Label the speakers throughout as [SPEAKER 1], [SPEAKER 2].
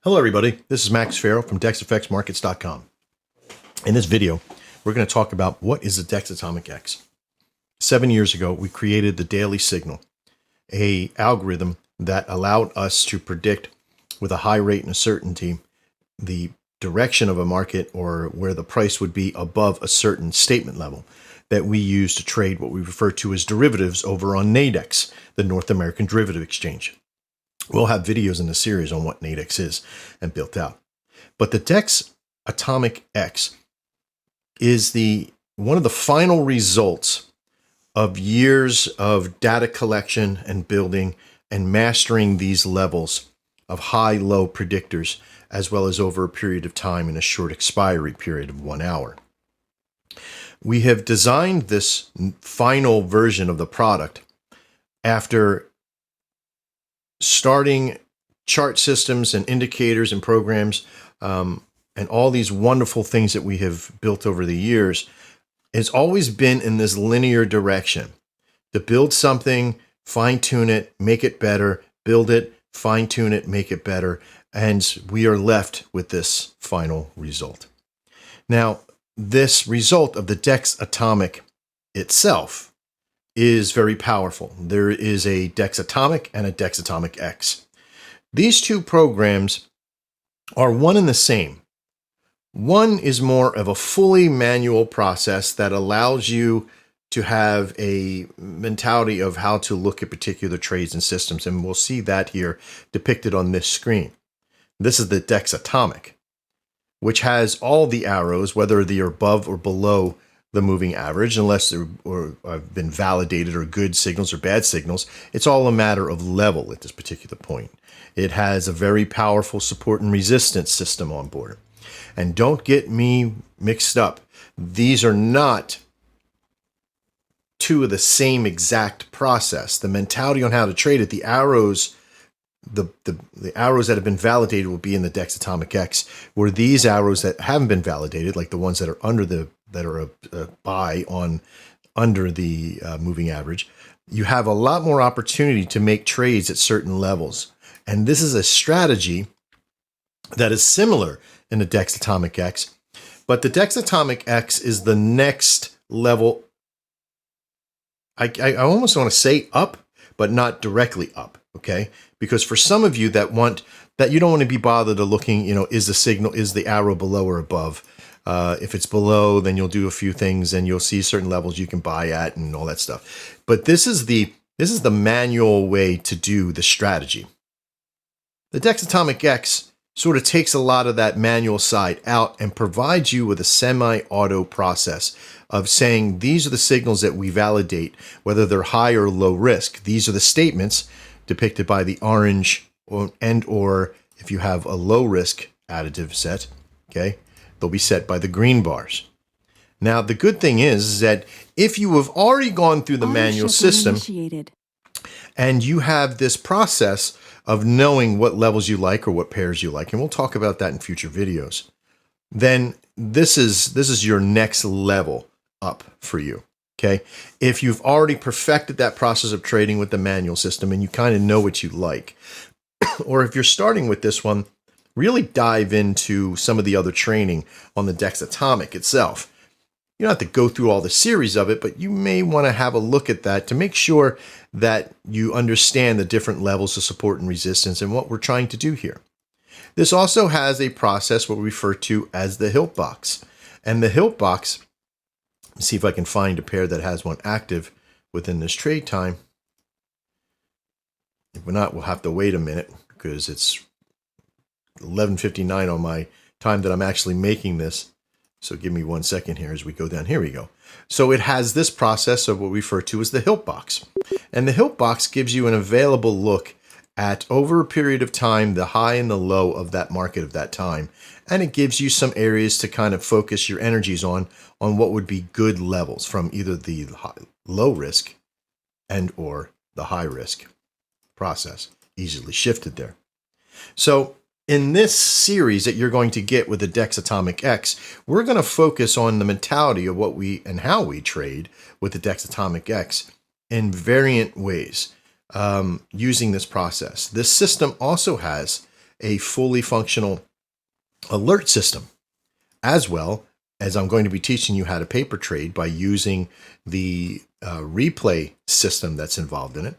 [SPEAKER 1] Hello everybody, this is Max Farrell from DexFXMarkets.com. In this video, we're going to talk about what is the Dex Atomic X. 7 years ago, we created the daily signal, an algorithm that allowed us to predict with a high rate and certainty the direction of a market or where the price would be above a certain statement level that we use to trade what we refer to as derivatives over on Nadex, the North American Derivative Exchange. We'll have videos in the series on what Nadex is and built out. But the Dex Atomic X is one of the final results of years of data collection and building and mastering these levels of high-low predictors, as well as over a period of time in a short expiry period of 1 hour. We have designed this final version of the product after starting chart systems and indicators and programs and all these wonderful things that we have built over the years. It's always been in this linear direction to build something, fine-tune it, make it better, build it, fine-tune it, make it better, and we are left with this final result. Now, this result of the Dex Atomic itself is very powerful. There is a Dex Atomic and a Dex Atomic X. These two programs are one and the same. One is more of a fully manual process that allows you to have a mentality of how to look at particular trades and systems, and we'll see that here depicted on this screen. This is the Dex Atomic, which has all the arrows, whether they are above or below the moving average, unless they're have been validated or good signals or bad signals. It's all a matter of level at this particular point. It has a very powerful support and resistance system on board. And don't get me mixed up. These are not two of the same exact process. The mentality on how to trade it, the arrows, the arrows that have been validated will be in the Dex Atomic X, where these arrows that haven't been validated, like the ones that are under a buy on under the moving average, you have a lot more opportunity to make trades at certain levels. And this is a strategy that is similar in the Dex Atomic X, but the Dex Atomic X is the next level. I almost want to say up, but not directly up, okay? Because for some of you that you don't want to be bothered of looking, is the arrow below or above? If it's below, then you'll do a few things and you'll see certain levels you can buy at and all that stuff. But this is the manual way to do the strategy. The Dex Atomic X sort of takes a lot of that manual side out and provides you with a semi-auto process of saying, these are the signals that we validate, whether they're high or low risk. These are the statements depicted by the orange or if you have a low risk additive set, okay, they'll be set by the green bars. Now, the good thing is that if you have already gone through the manual system and you have this process of knowing what levels you like or what pairs you like, and we'll talk about that in future videos, then this is your next level up for you, okay? If you've already perfected that process of trading with the manual system and you kind of know what you like, or if you're starting with this one, really dive into some of the other training on the Dex Atomic itself. You don't have to go through all the series of it, but you may want to have a look at that to make sure that you understand the different levels of support and resistance and what we're trying to do here. This also has a process what we refer to as the Hilt box. And the Hilt box, let's see if I can find a pair that has one active within this trade time. If not, we'll have to wait a minute because it's 11:59 on my time that I'm actually making this. So give me 1 second here as we go down. Here we go. So it has this process of what we refer to as the Hilt box. And the Hilt box gives you an available look at, over a period of time, the high and the low of that market of that time. And it gives you some areas to kind of focus your energies on what would be good levels from either the low risk and or the high risk process, easily shifted there. So in this series that you're going to get with the Dex Atomic X, we're going to focus on the mentality of what we and how we trade with the Dex Atomic X in variant ways using this process. This system also has a fully functional alert system, as well as I'm going to be teaching you how to paper trade by using the replay system that's involved in it,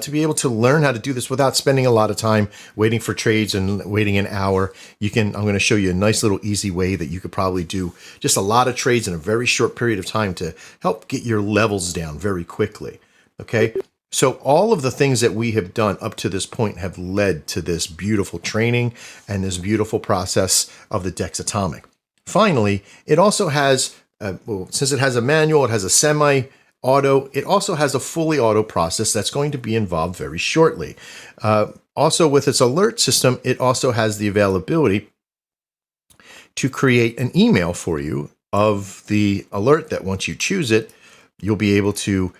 [SPEAKER 1] to be able to learn how to do this without spending a lot of time waiting for trades and waiting an hour. I'm going to show you a nice little easy way that you could probably do just a lot of trades in a very short period of time to help get your levels down very quickly. Okay. So all of the things that we have done up to this point have led to this beautiful training and this beautiful process of the Dex Atomic. Finally, it also has, since it has a manual, it has a semi-auto, it also has a fully auto process that's going to be involved very shortly. Also, with its alert system, it also has the availability to create an email for you of the alert that once you choose it, you'll be able to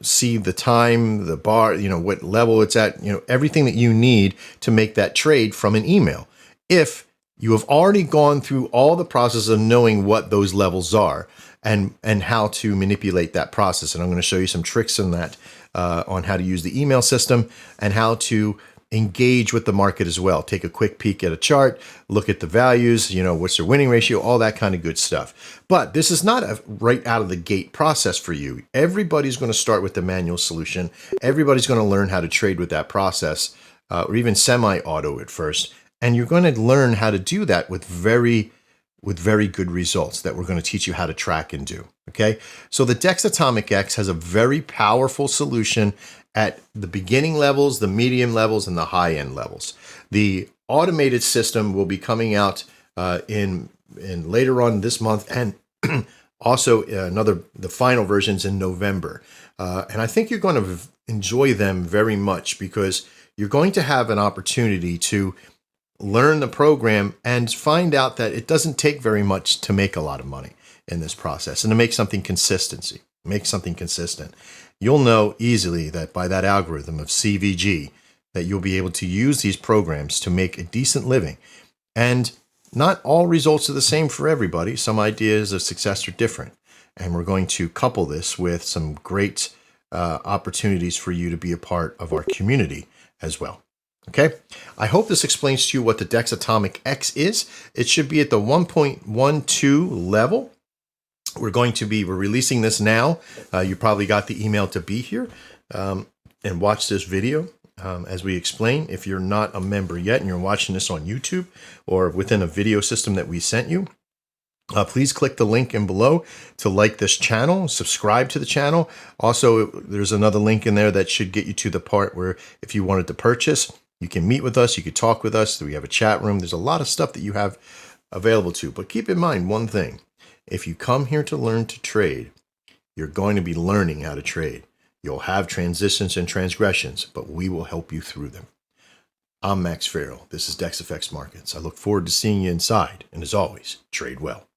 [SPEAKER 1] see the time, the bar, what level it's at, everything that you need to make that trade from an email. If you have already gone through all the process of knowing what those levels are and how to manipulate that process. And I'm going to show you some tricks on that, on how to use the email system and how to engage with the market as well. Take a quick peek at a chart, look at the values, what's their winning ratio, all that kind of good stuff. But this is not a right out of the gate process for you. Everybody's going to start with the manual solution. Everybody's going to learn how to trade with that process, or even semi-auto at first. And you're going to learn how to do that with very good results that we're going to teach you how to track and do. Okay. So the Dex Atomic X has a very powerful solution at the beginning levels, the medium levels, and the high end levels. The automated system will be coming out in later on this month, and also the final versions in November. And I think you're going to enjoy them very much because you're going to have an opportunity to learn the program and find out that it doesn't take very much to make a lot of money in this process and to make something consistent. You'll know easily that by that algorithm of CVG that you'll be able to use these programs to make a decent living. And not all results are the same for everybody. Some ideas of success are different. And we're going to couple this with some great opportunities for you to be a part of our community as well. Okay, I hope this explains to you what the Dex Atomic X is. It should be at the 1.12 level. We're releasing this now. You probably got the email to be here and watch this video as we explain. If you're not a member yet and you're watching this on YouTube or within a video system that we sent you, please click the link in below to like this channel, subscribe to the channel. Also, there's another link in there that should get you to the part where if you wanted to purchase, you can meet with us, you could talk with us. We have a chat room. There's a lot of stuff that you have available to. But keep in mind one thing. If you come here to learn to trade, you're going to be learning how to trade. You'll have transitions and transgressions, but we will help you through them. I'm Max Farrell. This is DexFX Markets. I look forward to seeing you inside. And as always, trade well.